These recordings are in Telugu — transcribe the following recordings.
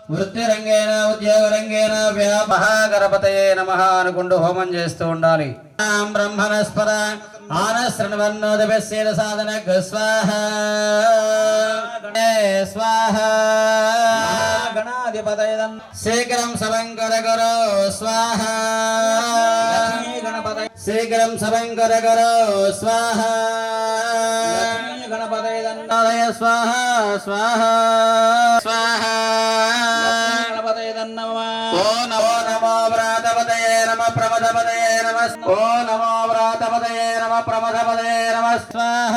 వృత్తిరంగేన ఉద్యోగరంగేన మహాగణపతయే నమః అనుకుంటూ హోమం చేస్తూ ఉండాలి. బ్రహ్మణస్పర ఆనశృణ్వన్నోదభ్యస్యేన సాధనక్ స్వాహ స్వాహ గణాధిపతయ శీఘ్రం సవంకర గురో స్వాహ గణపతయ శీఘ్రం సవంకర గురో స్వాహ గణపతయ దండాయ స్వాహ స్వాహ స్వాహ గణపతయ నమః. ఓ నమో నమో వ్రాతపతయే నమః ప్రమథపతయే నమః. ఓ నమో వ్రాతపతయే నమః ప్రమథపతయే నమః. స్వాహ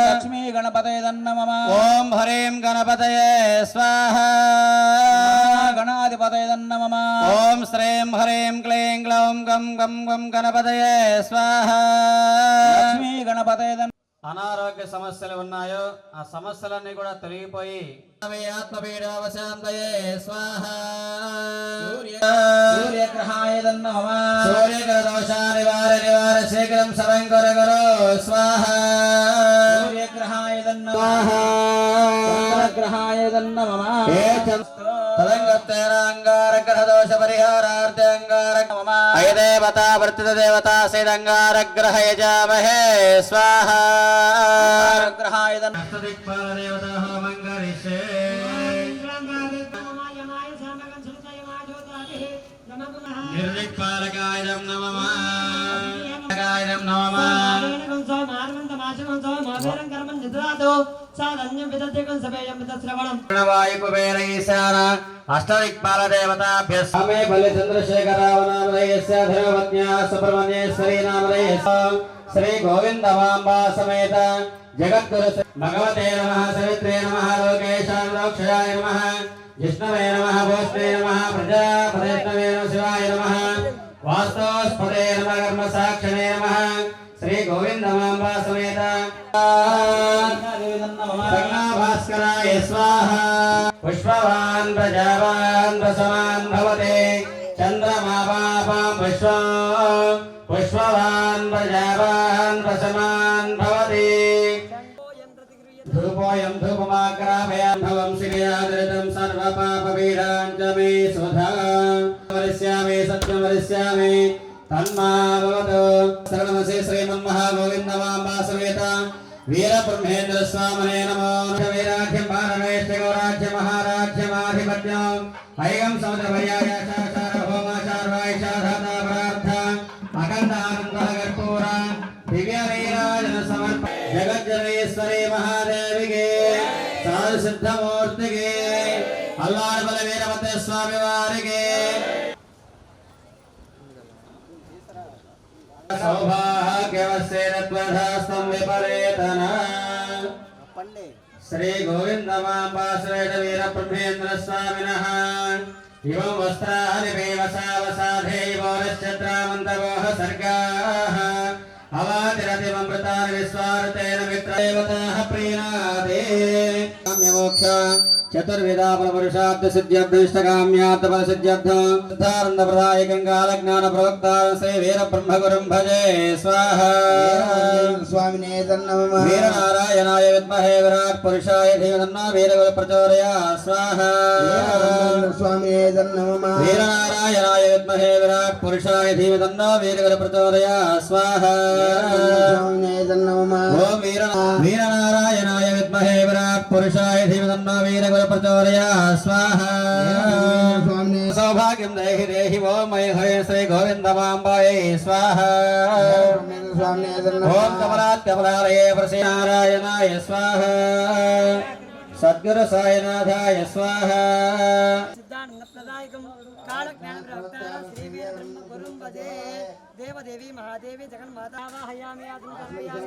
లక్ష్మీ గణపతయ నమః. ఓం హరీం గణపతయే స్వాహ గణాధిపతయ నమః. ఓం శ్రీం హరీం క్లీం గ్లౌం గం గం గం గణపతయే స్వాహ లక్ష్మీ గణపతయ. అనారోగ్య సమస్యలు ఉన్నాయో ఆ సమస్యలన్నీ కూడా తొలగిపోయి ఆత్మపీడావశాంతయే స్వాహ సూర్యగ్రహాయ నమః. సూర్యగ్రహ దోష నివార నివార శీఘ్రం సవంకర గురో స్వాహ సూర్యగ్రహాయ నమః. చంద్రగ్రహాయ నమః. తదంగత్తేనాంగారగ్రహదోష పరిహారార్థ అంగారక మమ అయదేవతా వర్తిత దేవతా సేదంగారగ్రహ యజామహే స్వాహ గ్రహాయ అష్టదిక్పాల దేవతా హోమం కరిష్యే. నిర్దిక్పాలకాయ నమః. అష్టదిక్పాల దేవతాభ్యస్మే బలి చంద్రశేఖరావనామదయస్య ధర్మపత్న్యా సుబ్రహ్మణ్యేశ్వరీ నామదయస్య శ్రీ గోవిందమాంబా సమేత జగద్గురు భగవతే నమః. సవిత్రే నమః. లోకేశాక్షయాయ నమః. విష్ణవే నమః. భోష్ణే నమః. ప్రజాపతిష్ణవే నమః. శివాయ నమః. వాస్తవస్పదే నమః. కర్మసాక్షిణే నమః. శ్రీ గోవిందమాంబా సమేత భాస్కరాయ స్వాహ. పుష్పవాన్ ప్రజావాన్ ప్రసవాన్ భవతే చంద్రమా పాపం పుష్పవాన్ ప్రజావాన్ ప్రసమాన్ భవతి. ధూపోయం ధూపమాగ్రాపయామి భవం శ్రీయాదృతం సర్వపాపపీడాం చ మే సుధా వరిష్యామి సత్యం వరిష్యామి తన్మా భవతు. శరణమసి శ్రీమన్మహాగోవిందమాంబా సమేత వీరబ్రహ్మేంద్ర స్వామినే నమో. వీరాఖ్యం పారమేష్ఠ గౌరాఖ్య మహారాఖ్యమాధిపత్యం ఐగం సముద్రపర్యాయ సార్వభౌమాచార్వాయిషాధాత ప్రార్థ అఖండానంద కర్పూర దివ్యనీరాజన సమర్ప జగజ్జనీశ్వరీ మహాదేవికి సాధు సిద్ధమూర్తికి అల్లాడబల వీరభద్ర స్వామి వారికి సౌభాగ్యవస్సేనత్వధాస్తం విపరేతన. శ్రీ గోవిందమాంబా శ్రేష్ఠ వీరబ్రహ్మేంద్ర స్వామినః ఇవం వస్త్రాని పేవసావసాధేయోరశ్చత్రామంతవోహ సర్గాః అవాతిరతిమృతాని విశ్వారుతేన మిత్రదేవతాః ప్రీణాదే. కామ్యమోక్ష చతుర్విధాఫలపురుషార్థ సిద్ధ్యర్థిష్టకామ్యార్థఫల సిద్ధ్యర్థానందప్రదాయకం కాలజ్ఞాన ప్రవక్తారం శ్రీ వీరబ్రహ్మగురుం భజే స్వాహ. స్వామినే నమః. వీరనారాయణాయ విద్మహే విరాట్ పురుషాయ ధీమహి వీరగురు ప్రచోదయాత్ స్వాహ. స్వామినే నమః. వీరనారాయణాయ విద్మహే విరాట్ పురుషాయ ధీమహి వీరగురు ప్రచోదయాత్ స్వాహ. స్వామినే నమః. ఓం వీరనారాయణాయ విద్మహే విరాట్ పురుషాయ ధీమహి వీరగురు ప్రచోదయాత్ స్వాహ. సౌభాగ్యం దేహి దేహి ఓం మై హరే శ్రీ గోవిందమాంబాయై స్వాహ. ఓం కమలాత్ కమలాలయే ప్రసన్నారాయణాయ స్వాహ. సద్గురు సాయినాథాయ స్వాహ. देवदेवी महादेवी जगन्माता वाहयामि आदं कर्पयामि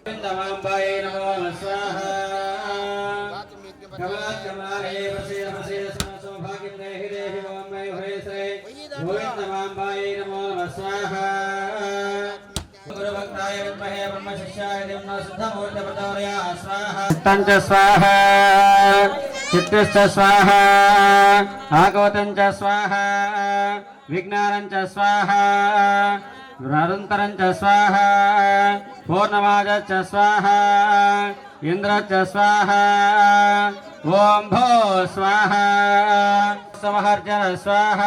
गोविंदमांबायै नमो स्वाहा. कमलाकमलालये प्रसीद सौभाग्यं देहि देहि ओं मयि हरे श्री गोविंदमांबायै नमो स्वाहा. गुरुभक्ताय विद्महे ब्रह्मशिष्याय धीमहि सिद्धमूर्ते प्रचोदयात् स्वाहा. तञ्च स्वाहा. चित्तश्च स्वाहा. आगोतं च स्वाहा. विज्ञानं च स्वाहा. నిరంతరం చ స్వాహ పూర్ణమాజ చ స్వాహ ఇంద్ర చ స్వాహ ఓం భో స్వాహ సమహర్జన స్వాహ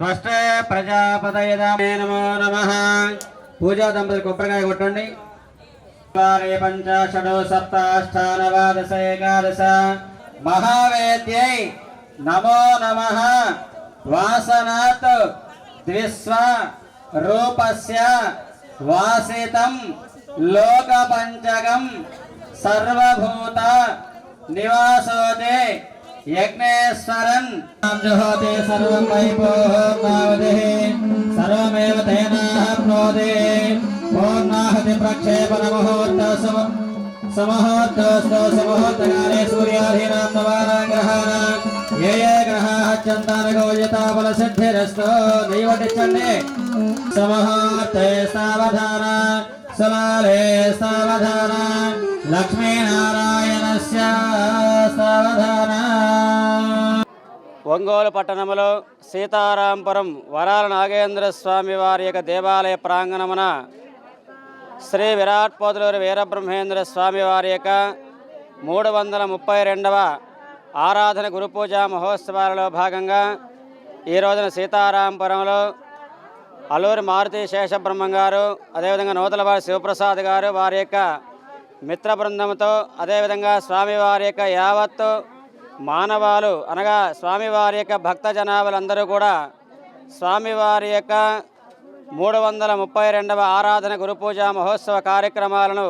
స్వష్టే ప్రజాపతయే నమో నమః. పూజా దంపతులు కొబ్బరికాయ కొట్టండి. పంచాషడు సప్తాష్టానవాదశ ఏకాదశ మహావేద్యై నమో నమః. వాసనాత్ ద్విస్వ రూపస్య వాసితం లోకపంచకం సర్వభూత నివాసోదే యజ్ఞేశ్వరన్ జహోతే సర్వం వైభోహమావదే సర్వమేవ తేనాప్నోదే పూర్ణాహతి ప్రక్షేపణ ముహూర్త సమహూర్తకాలే సూర్యాధీనాం నవానాం గ్రహాణాం ఏ ఏ గ్రహాః చందనగోజితా బలసిద్ధిరస్తో దైవటిచ్చండి. సమహూర్తే సావధాన సులాలే సావధాన లక్ష్మీనారాయణస్య సావధాన. ఒంగోలు పట్టణములో సీతారాంపురం వరాల నాగేంద్ర స్వామి వారి యొక్క దేవాలయ ప్రాంగణమున శ్రీ విరాట్ పోతులూరి వీరబ్రహ్మేంద్ర స్వామి వారి యొక్క 332వ ఆరాధన గురు పూజా మహోత్సవాలలో భాగంగా ఈ రోజున సీతారాంపురంలో అల్లూరి మారుతి శేషబ్రహ్మం గారు, అదేవిధంగా నూతలవారి శివప్రసాద్ గారు వారి యొక్క మిత్ర బృందంతో, అదేవిధంగా స్వామివారి యొక్క యావత్తు మానవాలు అనగా స్వామివారి యొక్క భక్త జనాభాలందరూ కూడా స్వామివారి యొక్క 332వ ఆరాధన గురు పూజా మహోత్సవ కార్యక్రమాలను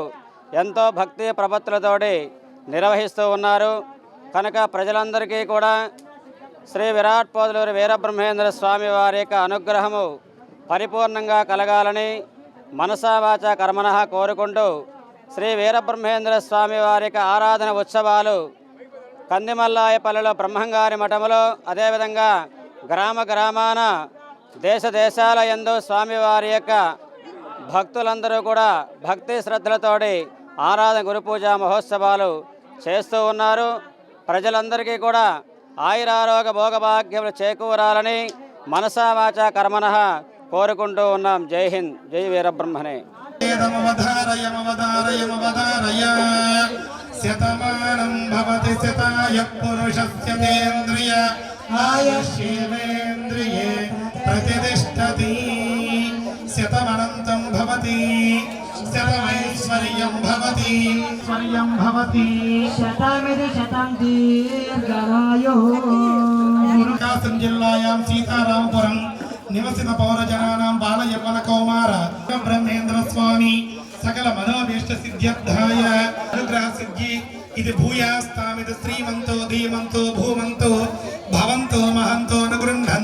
ఎంతో భక్తి ప్రపత్తులతోటి నిర్వహిస్తూ ఉన్నారు. కనుక ప్రజలందరికీ కూడా శ్రీ విరాట్ పోతులూరి వీరబ్రహ్మేంద్ర స్వామి వారి యొక్క అనుగ్రహము పరిపూర్ణంగా కలగాలని మనసా వాచా కర్మణః కోరుకుంటూ శ్రీ వీరబ్రహ్మేంద్ర స్వామి వారి యొక్క ఆరాధన ఉత్సవాలు కందిమల్లాయపల్లిలో బ్రహ్మంగారి మఠములో, అదేవిధంగా గ్రామ గ్రామాన దేశ దేశాల యందు స్వామివారి యొక్క భక్తులందరూ కూడా భక్తి శ్రద్ధలతోటి ఆరాధన గురు పూజా మహోత్సవాలు చేస్తూ ఉన్నారు. ప్రజలందరికీ కూడా ఆయురారోగ్య భోగభాగ్యములు చేకూరాలని మనసా వాచా కర్మణః కోరుకుంటూ ఉన్నాం. జై హింద్, జై వీరబ్రహ్మణే. శతమానం భవతి శతాయ పురుషస్య తేంద్రియ ఆయుష్యేంద్రియే ప్రతిష్టతి. శతమనంతం భవతి శతమైశ్వర్యం భవతి భవతి శతమిది శతం దీర్ఘమాయుః. ప్రకాశం జిల్లాయాం సీతారాంపురం నివసిత పౌరజనానాం బాలయవ్వన కౌమార బ్రహ్మేంద్ర స్వామి సకల మనోభీష్ట సిద్ధ్యర్థాయ అనుగ్రహ సిద్ధి ఇది భూయాస్తామిది శ్రీమంతో ధీమంతో భూమంతో భవంతో మహంతో అనుగృహ్ణన్